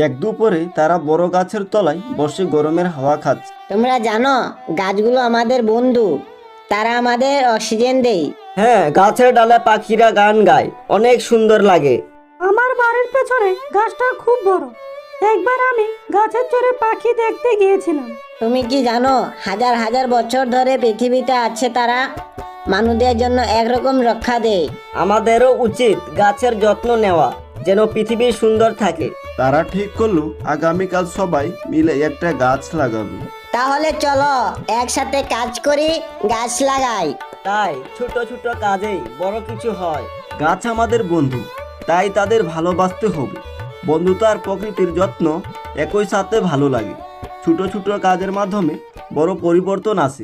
এক দুপুরে তারা বড় গাছের তলায় বসে গরমের হাওয়া খাচ্ছে। তোমরা জানো গাছগুলো আমাদের বন্ধু, তারা আমাদের অক্সিজেন দেয়। হ্যাঁ, গাছের ডালে পাখিরা গান গায়, অনেক সুন্দর লাগে। আমার বাড়ির পেছনে গাছটা খুব বড়। একবার আমি গাছের চড়ে পাখি দেখতে গিয়েছিলাম। তুমি কি জানো হাজার হাজার বছর ধরে পৃথিবীতে আছে তারা মানুষদের জন্য একরকম রক্ষা দেয়। আমাদেরও উচিত গাছের যত্ন নেওয়া, যেন পৃথিবী সুন্দর থাকে। তারা ঠিক করলো আগামীকাল সবাই মিলে একটা গাছ লাগাবে। তাহলে চলো একসাথে কাজ করি, গাছ লাগাই। তাই ছোট ছোট কাজেই বড় কিছু হয়। গাছ আমাদের বন্ধু, তাই তাদের ভালোবাসতে হবে। বন্ধুত্ব আর প্রকৃতির যত্ন একই সাথে ভালো লাগে। ছোট ছোট কাজের মাধ্যমে বড় পরিবর্তন আসে।